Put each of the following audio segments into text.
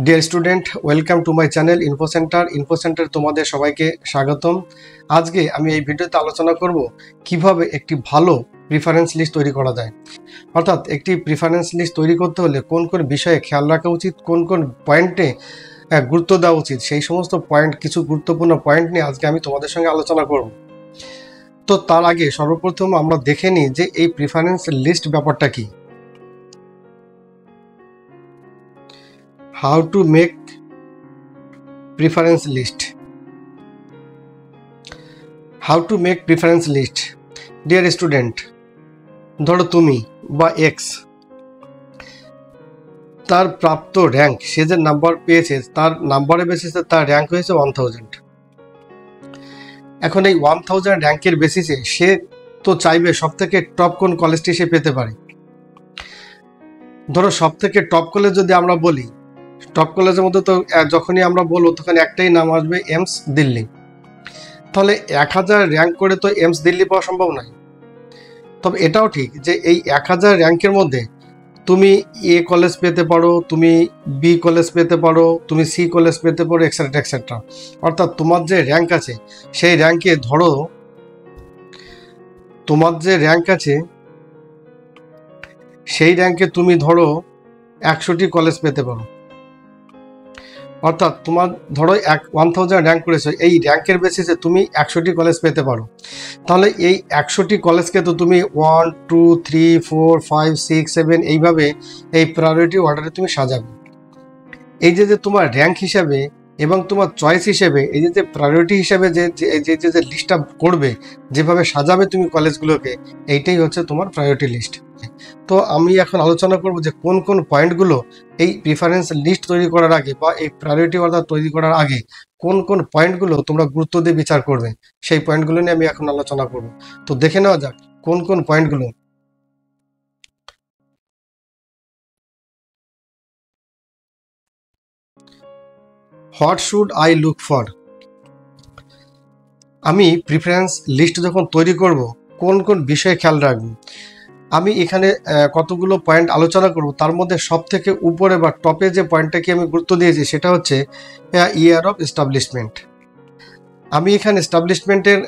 Dear student, welcome to my channel info centre তোমাদের সবাইকে স্বাগতম। আজকে আমি এই ভিডিওতে আলোচনা করব কিভাবে একটি ভালো প্রিফারেন্স লিস্ট তৈরি করা যায়। অর্থাৎ একটি প্রিফারেন্স লিস্ট তৈরি করতে হলে কোন কোন বিষয়ে খেয়াল রাখা উচিত, কোন কোন পয়েন্টে গুরুত্ব দেওয়া উচিত, সেই সমস্ত পয়েন্ট, কিছু গুরুত্বপূর্ণ পয়েন্ট নিয়ে আজকে আমি তোমাদের সঙ্গে আলোচনা করব। তো তার আগে সর্বপ্রথম আমরা দেখে নিই যে এই প্রিফারেন্স লিস্ট ব্যাপারটা কি। How to make preference list. How to make preference list. Dear student, ধরো তুমি বা এক্স, তার প্রাপ্ত র্যাঙ্ক, সে যে নাম্বার পেয়েছে তার নাম্বারের বেসিসে তার র্যাঙ্ক হয়েছে 1000। এখন এই 1000 র্যাঙ্কের বেসিসে সে তো চাইবে সব থেকে টপ কোন কলেজটি সে পেতে পারে। ধরো সব থেকে টপ কলেজ যদি আমরা বলি, টপ কলেজের মধ্যে তো যখনই আমরা বলবো তখন একটাই নাম আসবে, এমস দিল্লি। তাহলে 1000 র্যাঙ্ক করে তো এমস দিল্লি পাওয়া সম্ভব নয়। তবে এটাও ঠিক যে এই 1000 র্যাঙ্কের মধ্যে তুমি এ কলেজ পেতে পারো, তুমি বি কলেজ পেতে পারো, তুমি সি কলেজ পেতে পারো, এক্সেট্রা এক্সেট্রা। অর্থাৎ তোমার যে র্যাঙ্ক আছে সেই র্যাঙ্কে, ধরো তোমার যে র্যাঙ্ক আছে সেই র্যাঙ্কে তুমি ধরো 100টি কলেজ পেতে পারো। অর্থাৎ তোমার ধরো 1000 র্যাঙ্ক করেছো, এই র্যাঙ্কের বেসিসে তুমি 100টি কলেজ পেতে পারো। তাহলে এই 100টি কলেজকে তো তুমি 1, 2, 3, 4, 5, 6, 7 এইভাবে এই প্রায়োরিটি অর্ডারে তুমি সাজাবে। এই যে তোমার র্যাঙ্ক হিসাবে এবং তোমার চয়েস হিসেবে, এই যে প্রায়োরিটি হিসাবে যে লিস্টটা করবে, যেভাবে সাজাবে তুমি কলেজগুলোকে, এইটাই হচ্ছে তোমার প্রায়োরিটি লিস্ট। তো আমি এখন আলোচনা করব যে কোন কোন পয়েন্টগুলো এই প্রিফারেন্স লিস্ট তৈরি করার আগে বা এই প্রায়োরিটি অর্ডার তৈরি করার আগে কোন কোন পয়েন্টগুলো তোমরা গুরুত্ব দিয়ে বিচার করবে, সেই পয়েন্টগুলো নিয়ে আমি এখন আলোচনা করব। তো দেখে নেওয়া যাক কোন কোন পয়েন্টগুলো। What should I look for. আমি প্রিফারেন্স লিস্ট যখন তৈরি করব কোন কোন বিষয়ে খেয়াল রাখবো, আমি এখানে কতগুলো পয়েন্ট আলোচনা করব। তার মধ্যে সব থেকে উপরে বা টপে যে পয়েন্টটাকে আমি গুরুত্ব দিয়েছি সেটা হচ্ছে ইয়ার অফ এস্টাবলিশমেন্ট। আমি এখানে এস্টাবলিশমেন্টের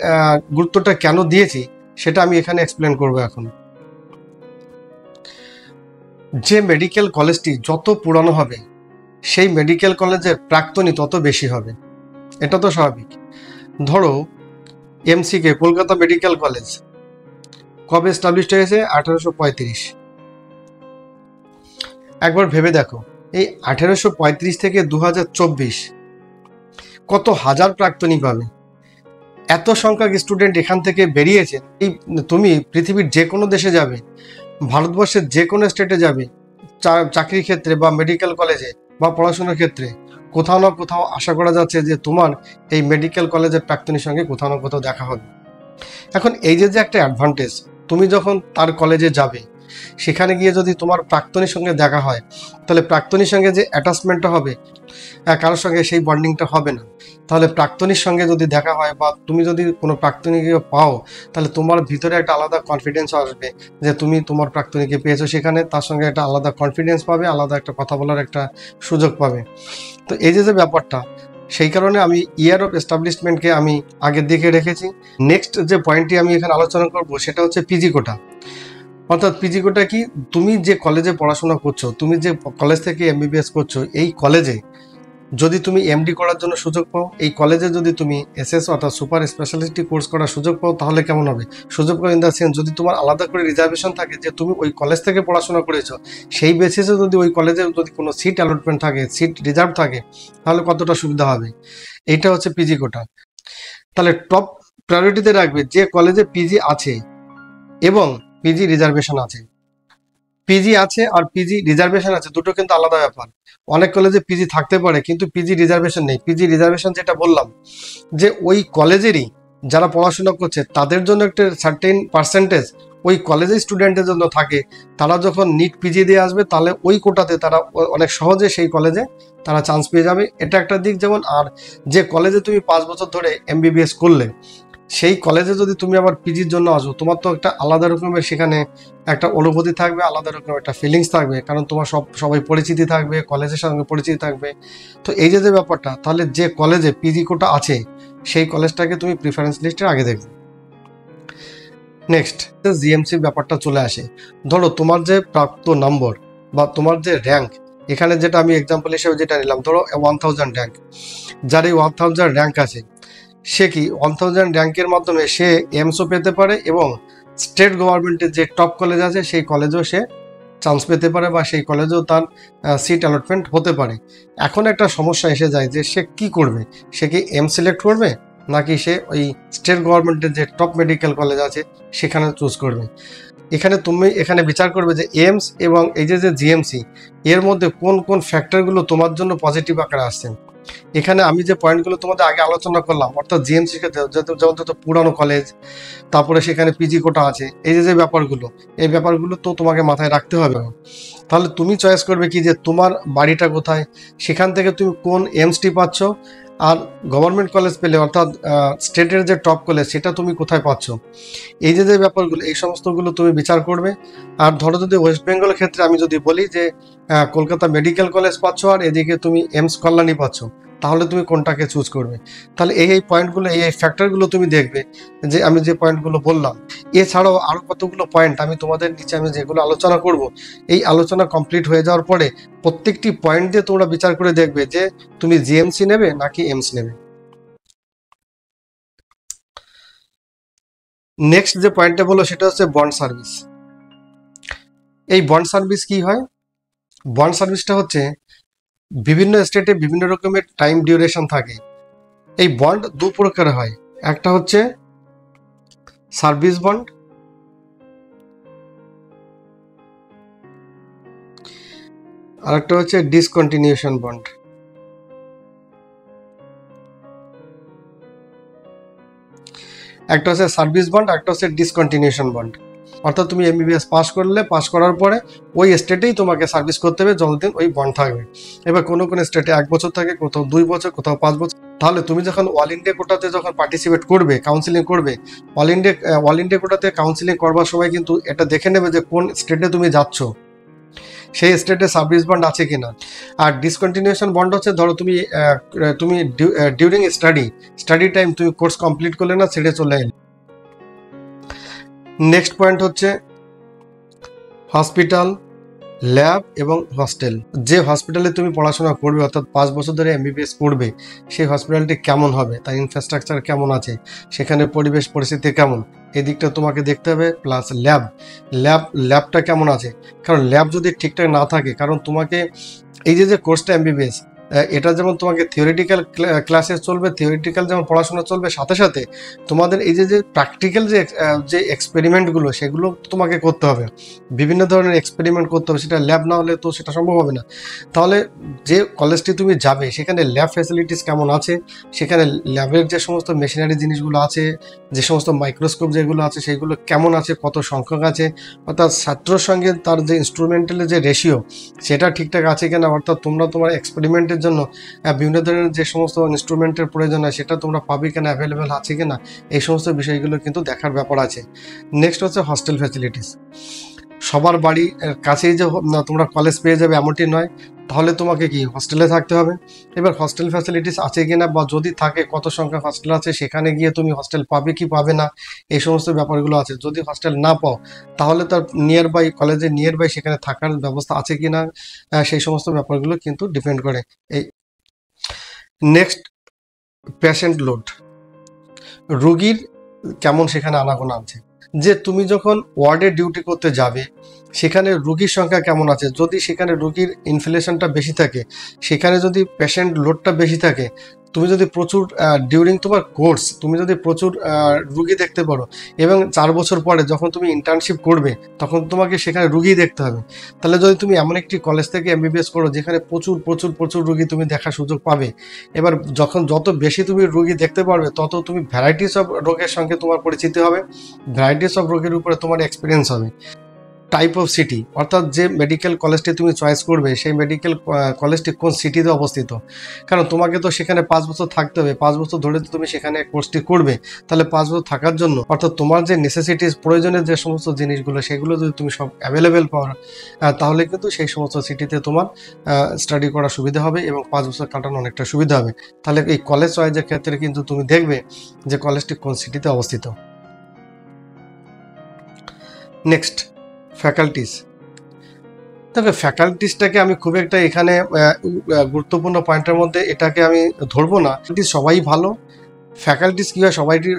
গুরুত্বটা কেন দিয়েছি সেটা আমি এখানে এক্সপ্লেন করব এখন। যে মেডিকেল কলেজটি যত পুরানো হবে সেই মেডিকেল কলেজের প্রাক্তনী তত বেশি হবে, এটা তো স্বাভাবিক। ধরো এমসিকে, কলকাতা মেডিকেল কলেজ কবে এস্টাবলিশড হয়েছে? 1835। একবার ভেবে দেখো, এই 1835 থেকে 2024 কত হাজার প্রাক্তনী পাবে। এত সংখ্যক স্টুডেন্ট এখান থেকে বেরিয়েছে। এই তুমি পৃথিবীর যে কোনো দেশে যাবে, ভারতবর্ষের যে কোনো স্টেটে যাবে, চাকরির ক্ষেত্রে বা মেডিকেল কলেজে বা পড়াশোনার ক্ষেত্রে, কোথাও না কোথাও আশা করা যাচ্ছে যে তোমার এই মেডিকেল কলেজের প্রাক্তনীর সঙ্গে কোথাও না কোথাও দেখা হবে। এখন এই যে একটা অ্যাডভান্টেজ, তুমি যখন তার কলেজে যাবে সেখানে গিয়ে যদি তোমার প্রাক্তনীর সঙ্গে দেখা হয়, তাহলে প্রাক্তনীর সঙ্গে যে অ্যাটাচমেন্টটা হবে কারোর সঙ্গে সেই বন্ডিংটা হবে না। তাহলে প্রাক্তনীর সঙ্গে যদি দেখা হয় বা তুমি যদি কোনো প্রাক্তনীকে পাও, তাহলে তোমার ভিতরে একটা আলাদা কনফিডেন্স আসবে যে তুমি তোমার প্রাক্তনীকে পেয়েছো, সেখানে তার সঙ্গে একটা আলাদা কনফিডেন্স পাবে, আলাদা একটা কথা বলার একটা সুযোগ পাবে। তো এই যে ব্যাপারটা, সেই কারণে আমি ইয়ার অফ এস্টাবলিশমেন্টকে আমি আগের দিকে রেখেছি। নেক্সট যে পয়েন্টটি আমি এখানে আলোচনা করব সেটা হচ্ছে পিজি কোটা। অর্থাৎ পিজি কোটা কি? তুমি যে কলেজে পড়াশোনা করছো, তুমি যে কলেজ থেকে এমবিবিএস করছো, এই কলেজে যদি তুমি এমডি করার জন্য সুযোগ পাও, এই কলেজে যদি তুমি এসএস অর্থাৎ সুপার স্পেশালিটি কোর্স করার সুযোগ পাও, তাহলে কেমন হবে? সুযোগ পাও ইন দ্য সেন্স, যদি তোমার আলাদা করে রিজার্ভেশন থাকে যে তুমি ওই কলেজ থেকে পড়াশোনা করেছো, সেই বেসিসে যদি ওই কলেজে যদি কোনো সিট অ্যালটমেন্ট থাকে, সিট রিজার্ভ থাকে, তাহলে কতটা সুবিধা হবে। এইটা হচ্ছে পিজি কোটা। তাহলে টপ প্রায়োরিটিতে রাখবে যে কলেজে পিজি আছে এবং পিজি রিজার্ভেশন আছে। পিজি আছে আর পিজি রিজার্ভেশন আছে, দুটো কিন্তু আলাদা ব্যাপার। অনেক কলেজে পিজি থাকতে পারে কিন্তু পিজি রিজার্ভেশন নেই। পিজি রিজার্ভেশন যেটা বললাম, যে ওই কলেজেরই যারা পড়াশোনা করছে তাদের জন্য একটা সার্টেন পার্সেন্টেজ ওই কলেজের স্টুডেন্টের জন্য থাকে। তারা যখন নিট পিজি দিয়ে আসবে, তাহলে ওই কোটাতে তারা অনেক সহজে সেই কলেজে তারা চান্স পেয়ে যাবে। এটা একটা দিক। যেমন আর যে কলেজে তুমি 5 বছর ধরে এমবিবিএস করলে, সেই কলেজে যদি তুমি আবার পিজির জন্য আসো, তোমার তো একটা আলাদা রকমের সেখানে একটা অনুভূতি থাকবে, আলাদা রকমের একটা ফিলিংস থাকবে, কারণ তোমার সবাই পরিচিতি থাকবে, কলেজের সঙ্গে পরিচিতি থাকবে। তো এই যে ব্যাপারটা, তাহলে যে কলেজে পিজি কোটা আছে সেই কলেজটাকে তুমি প্রিফারেন্স লিস্টের আগে দেখবে। নেক্সট জিএমসির ব্যাপারটা চলে আসে। ধরো তোমার যে প্রাপ্ত নম্বর বা তোমার যে র্যাঙ্ক, এখানে যেটা আমি এক্সাম্পল হিসেবে যেটা নিলাম, ধরো 1000 র্যাঙ্ক, যার এই 1000 র্যাঙ্ক আছে, সে কি 1000 র্যাঙ্কের মাধ্যমে সে এমসও পেতে পারে এবং স্টেট গভর্নমেন্টের যে টপ কলেজ আছে সেই কলেজেও সে চান্স পেতে পারে বা সেই কলেজেও তার সিট অ্যালটমেন্ট হতে পারে। এখন একটা সমস্যা এসে যায় যে সে কি করবে, সে কি এম সিলেক্ট করবে নাকি সে ওই স্টেট গভর্নমেন্টের যে টপ মেডিকেল কলেজ আছে সেখানে চুজ করবে। এখানে তুমি এখানে বিচার করবে যে এইমস এবং এই যে জিএমসি এর মধ্যে কোন কোন ফ্যাক্টরগুলো তোমার জন্য পজিটিভ আকারে আসছে। এখানে আমি যে পয়েন্টগুলো তোমাদের আগে আলোচনা করলাম, অর্থাৎ জিএমসি যেমন তো পুরানো কলেজ, তারপরে সেখানে পিজি কোটা আছে, এই যে ব্যাপারগুলো, এই ব্যাপারগুলো তো তোমাকে মাথায় রাখতে হবে। তাহলে তুমি চয়েস করবে কি যে তোমার বাড়িটা কোথায়, সেখান থেকে তুমি কোন এমসটি পাচ্ছ, আর গভর্নমেন্ট কলেজ পেলে অর্থাৎ স্টেটের যে টপ কলেজ সেটা তুমি কোথায় পাচ্ছ। এই যে ব্যাপারগুলো, এই সমস্তগুলো তুমি বিচার করবে। আর ধরো যদি ওয়েস্ট বেঙ্গলের ক্ষেত্রে আমি যদি বলি যে কলকাতা মেডিকেল কলেজ পাচ্ছ আর এদিকে তুমি এমস কল্যাণী পাচ্ছ, তাহলে তুমি কোনটাকে চুজ করবে। তাহলে এই পয়েন্টগুলো, এই ফ্যাক্টরগুলো তুমি দেখবে যে আমি যে পয়েন্টগুলো বললাম। এছাড়াও আরও কতগুলো পয়েন্ট আমি তোমাদের নিচে আমি যেগুলো আলোচনা করব, এই আলোচনা কমপ্লিট হয়ে যাওয়ার পরে প্রত্যেকটি পয়েন্ট দিয়ে তোমরা বিচার করে দেখবে যে তুমি জিএমসি নেবে নাকি এমস নেবে। নেক্সট যে পয়েন্টটা বলো সেটা হচ্ছে বন্ড সার্ভিস। এই বন্ড সার্ভিস কি হয়? বন্ড সার্ভিসটা হচ্ছে বিভিন্ন স্টেটে বিভিন্ন রকমের টাইম ডিউরেশন থাকে। এই বন্ড দু প্রকার হয়, একটা হচ্ছে সার্ভিস বন্ড, আর একটা হচ্ছে ডিসকন্টিনিউশন বন্ড। একটা হচ্ছে সার্ভিস বন্ড, একটা হচ্ছে ডিসকন্টিনিউশন বন্ড। অর্থাৎ তুমি এমবিবিএস পাস করলে, পাস করার পরে ওই স্টেটেই তোমাকে সার্ভিস করতে হবে যতদিন ওই বন্ড থাকবে। এবার কোনো কোনো স্টেটে 1 বছর থাকে, কোথাও 2 বছর, কোথাও 5 বছর। তাহলে তুমি যখন অল ইন্ডিয়া কোটাতে যখন পার্টিসিপেট করবে, কাউন্সিলিং করবে, অল ইন্ডিয়া কোটাতে কাউন্সিলিং করবার সময় কিন্তু এটা দেখে নেবে যে কোন স্টেটে তুমি যাচ্ছ, সেই স্টেটে সার্ভিস বন্ড আছে কিনা। আর ডিসকন্টিনিউশন বন্ড হচ্ছে ধরো তুমি ডিউরিং স্টাডি টাইম তুমি কোর্স কমপ্লিট করলে না, ছেড়ে চলে এলে। নেক্সট পয়েন্ট হচ্ছে হসপিটাল, ল্যাব এবং হস্টেল। যে হসপিটালে তুমি পড়াশোনা করবে অর্থাৎ 5 বছর ধরে এমবিবিএস পড়বে, সেই হসপিটালটি কেমন হবে, তার ইনফ্রাস্ট্রাকচার কেমন আছে, সেখানে পরিবেশ পরিস্থিতি কেমন, এই দিকটা তোমাকে দেখতে হবে। প্লাস ল্যাবটা কেমন আছে, কারণ ল্যাব যদি ঠিকঠাক না থাকে, কারণ তোমাকে এই যে কোর্সটা এমবিবিএস, এটা যেমন তোমাকে থিওরিটিক্যাল ক্লাসে চলবে, থিওরিটিক্যাল যেমন পড়াশোনা চলবে, সাথে সাথে তোমাদের এই যে প্র্যাকটিক্যাল যে এক্সপেরিমেন্টগুলো সেগুলো তোমাকে করতে হবে। বিভিন্ন ধরনের এক্সপেরিমেন্ট করতে হবে, সেটা ল্যাব না হলে তো সেটা সম্ভব হবে না। তাহলে যে কলেজটি তুমি যাবে সেখানে ল্যাব ফ্যাসিলিটিস কেমন আছে, সেখানে ল্যাবের যে সমস্ত মেশিনারি জিনিসগুলো আছে, যে সমস্ত মাইক্রোস্কোপ যেগুলো আছে সেগুলো কেমন আছে, কত সংখ্যক আছে, অর্থাৎ ছাত্রর সঙ্গে তার যে ইনস্ট্রুমেন্টালের যে রেশিও সেটা ঠিকঠাক আছে কিনা, অর্থাৎ তোমরা তোমার এক্সপেরিমেন্টের জন্য বিভিন্ন ধরনের যে সমস্ত ইনস্ট্রুমেন্টের প্রয়োজন হয় সেটা তোমরা পাবে কিনা, অ্যাভেলেবেল আছে কিনা, এই সমস্ত বিষয়গুলো কিন্তু দেখার ব্যাপার আছে। নেক্সট হচ্ছে হস্টেল ফ্যাসিলিটিস। সবার বাড়ির কাছেই যে তোমরা কলেজ পেয়ে যাবে এমনটি নয়, তাহলে তোমাকে কি হস্টেলে থাকতে হবে। এবার হস্টেল ফ্যাসিলিটিস আছে কিনা বা যদি থাকে কত সংখ্যা হস্টেল আছে, সেখানে গিয়ে তুমি হস্টেল পাবে কি পাবে না, এই সমস্ত ব্যাপারগুলো আছে। যদি হস্টেল না পাও তাহলে তার কলেজের নিয়ার বাই সেখানে থাকার ব্যবস্থা আছে কিনা, সেই সমস্ত ব্যাপারগুলো কিন্তু ডিপেন্ড করে। এই নেক্সট পেশেন্ট লোড, রোগীর কেমন সেখানে আনাগোনা আছে। যে তুমি যখন ওয়ার্ডে ডিউটি করতে যাবে সেখানে রোগীর সংখ্যা কেমন আছে, যদি সেখানে রোগীর ইনফ্লেশনটা বেশি থাকে, সেখানে যদি পেশেন্ট লোডটা বেশি থাকে, তুমি যদি প্রচুর ডিউরিং তোমার কোর্স তুমি যদি প্রচুর রুগী দেখতে পারো এবং 4 বছর পরে যখন তুমি ইন্টার্নশিপ করবে তখন তোমাকে সেখানে রুগী দেখতে হবে। তাহলে যদি তুমি এমন একটি কলেজ থেকে এমবিবিএস করো যেখানে প্রচুর প্রচুর প্রচুর রুগী তুমি দেখার সুযোগ পাবে, এবার যত বেশি তুমি রুগী দেখতে পারবে তত তুমি ভ্যারাইটিস অফ রোগের সঙ্গে তোমার পরিচিতি হবে, ভ্যারাইটিস অফ রোগের উপরে তোমার এক্সপিরিয়েন্স হবে। টাইপ অফ সিটি, অর্থাৎ যে মেডিকেল কলেজটি তুমি চয়েস করবে সেই মেডিকেল কলেজটি কোন সিটিতে অবস্থিত। কারণ তোমাকে তো সেখানে 5 বছর থাকতে হবে, 5 বছর ধরে তো তুমি সেখানে কোর্সটি করবে, তাহলে 5 বছর থাকার জন্য অর্থাৎ তোমার যে নেসেসিটিস, প্রয়োজনের যে সমস্ত জিনিসগুলো সেগুলো যদি তুমি সব অ্যাভেলেবেল পাও, তাহলে কিন্তু সেই সমস্ত সিটিতে তোমার স্টাডি করা সুবিধা হবে এবং 5 বছর কাটানো অনেকটা সুবিধা হবে। তাহলে এই কলেজ চয়েসের ক্ষেত্রে কিন্তু তুমি দেখবে যে কলেজটি কোন সিটিতে অবস্থিত। Next, faculties. তবে ফ্যাকাল্টিসটাকে আমি খুব একটা এখানে গুরুত্বপূর্ণ পয়েন্টের মধ্যে এটাকে আমি ধরবো না। সবাই ভালো, ফ্যাকাল্টিস কী হয়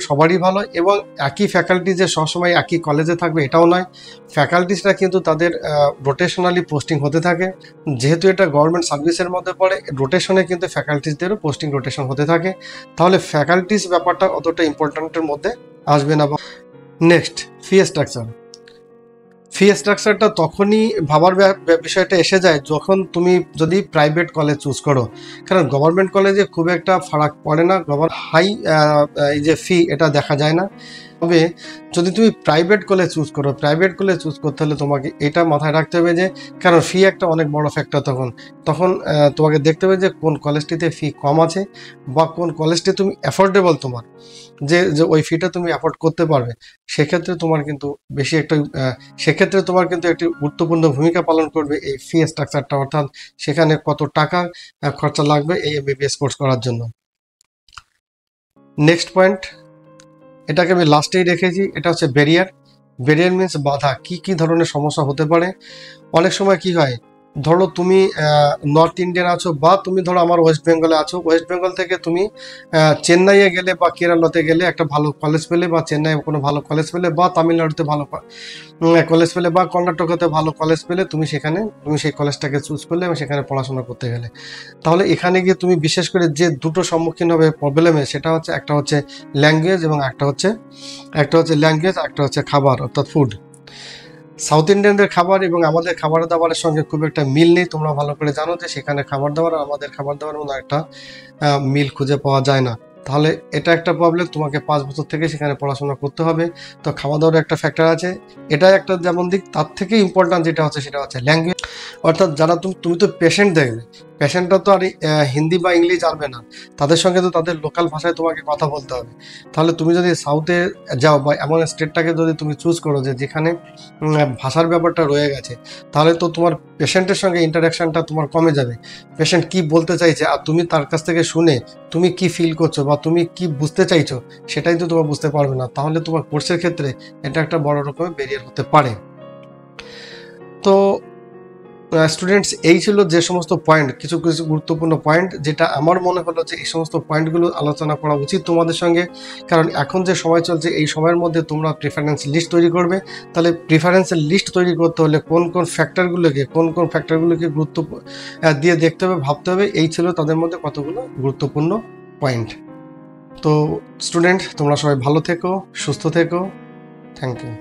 সবারই ভালো, এবং একই ফ্যাকাল্টি যে সবসময় একই কলেজে থাকবে এটাও নয়। ফ্যাকাল্টিসরা কিন্তু তাদের রোটেশনালি পোস্টিং হতে থাকে, যেহেতু এটা গভর্নমেন্ট সার্ভিসের মধ্যে পড়ে, রোটেশনে কিন্তু ফ্যাকাল্টিসদেরও পোস্টিং রোটেশন হতে থাকে, তাহলে ফ্যাকাল্টিস ব্যাপারটা অতটা ইম্পর্ট্যান্টের মধ্যে আসবে না। Next, fee structure. ফি স্ট্রাকচারটা তখনই ভাবার বিষয়টা এসে যায় যখন তুমি যদি প্রাইভেট কলেজ চুজ করো, কারণ গভর্নমেন্ট কলেজে খুব একটা ফারাক পড়ে না, হাই এই যে ফি এটা দেখা যায় না। তবে যদি তুমি প্রাইভেট কলেজ চুজ করো, প্রাইভেট কলেজ চুজ করতে হলে তোমাকে এটা মাথায় রাখতে হবে যে, কারণ ফি একটা অনেক বড় ফ্যাক্টর, তখন তোমাকে দেখতে হবে যে কোন কলেজটিতে ফি কম আছে বা কোন কলেজটি তুমি অ্যাফোর্ডেবল, তোমার যে ওই ফিটা তুমি অ্যাফোর্ড করতে পারবে। সেক্ষেত্রে তোমার কিন্তু একটি গুরুত্বপূর্ণ ভূমিকা পালন করবে এই ফি স্ট্রাকচারটা, অর্থাৎ সেখানে কত টাকা খরচা লাগবে এই এমবিবিএস কোর্স করার জন্য। নেক্সট পয়েন্ট, এটাকে আমি লাস্টেই রেখেছি, এটা হচ্ছে ব্যারিয়ার। ব্যারিয়ার মিনস বাধা, কি ধরনের সমস্যা হতে পারে। অনেক সময় কি হয়, ধরো তুমি নর্থ ইন্ডিয়ান আছো, বা তুমি ধরো আমার ওয়েস্ট বেঙ্গলে আছো, ওয়েস্ট বেঙ্গল থেকে তুমি চেন্নাইয়ে গেলে বা কেরালাতে গেলে একটা ভালো কলেজ পেলে, বা চেন্নাইয়ে কোনো ভালো কলেজ পেলে, বা তামিলনাড়ুতে ভালো কলেজ পেলে, বা কর্ণাটকাতে ভালো কলেজ পেলে, তুমি সেই কলেজটাকে চুজ করলে এবং সেখানে পড়াশোনা করতে গেলে, তাহলে এখানে গিয়ে তুমি বিশেষ করে যে দুটো সম্মুখীন হবে প্রবলেমে, সেটা হচ্ছে একটা হচ্ছে ল্যাঙ্গুয়েজ, এবং একটা হচ্ছে ল্যাঙ্গুয়েজ, একটা হচ্ছে খাবার অর্থাৎ ফুড। সাউথ ইন্ডিয়ানদের খাবার এবং আমাদের খাবার দাবারের সঙ্গে খুব একটা মিল নেই, তোমরা ভালো করে জানো যে সেখানে খাবার দাবার আর আমাদের খাবার দাবারের মধ্যে একটা মিল খুঁজে পাওয়া যায় না। তাহলে এটা একটা প্রবলেম, তোমাকে 5 বছর থেকে সেখানে পড়াশোনা করতে হবে। তো খাওয়া দাওয়ার একটা ফ্যাক্টর আছে, এটা একটা যেমন দিক, তার থেকে ইম্পর্ট্যান্ট যেটা হচ্ছে সেটা হচ্ছে ল্যাঙ্গুয়েজ। অর্থাৎ যারা তুমি তো পেশেন্ট দেখবে, পেশেন্টরা তো আর হিন্দি বা ইংলিশ জানবে না, তাদের সঙ্গে তো তাদের লোকাল ভাষায় তোমাকে কথা বলতে হবে। তাহলে তুমি যদি সাউথে যাও বা এমন স্টেটটাকে যদি তুমি চুজ করো যেখানে ভাষার ব্যাপারটা রয়ে গেছে, তাহলে তো তোমার পেশেন্টের সঙ্গে ইন্টারাকশানটা তোমার কমে যাবে। পেশেন্ট কি বলতে চাইছে আর তুমি তার কাছ থেকে শুনে তুমি কি ফিল করছো বা তুমি কি বুঝতে চাইছো সেটাই তো তোমার বুঝতে পারবে না, তাহলে তোমার কোর্সের ক্ষেত্রে এটা একটা বড় রকমের ব্যারিয়ার হতে পারে। তো স্টুডেন্টস, এই ছিল যে সমস্ত পয়েন্ট, কিছু গুরুত্বপূর্ণ পয়েন্ট, যেটা আমার মনে হলো যে এই সমস্ত পয়েন্টগুলো আলোচনা করা উচিত তোমাদের সঙ্গে। কারণ এখন যে সময় চলছে, এই সময়ের মধ্যে তোমরা প্রিফারেন্স লিস্ট তৈরি করবে। তাহলে প্রিফারেন্সের লিস্ট তৈরি করতে হলে কোন ফ্যাক্টরগুলোকে গুরুত্ব দিয়ে দেখতে হবে, ভাবতে হবে। এই ছিল তাদের মধ্যে কতগুলো গুরুত্বপূর্ণ পয়েন্ট। তো স্টুডেন্ট, তোমরা সবাই ভালো থেকো, সুস্থ থেকো। Thank you.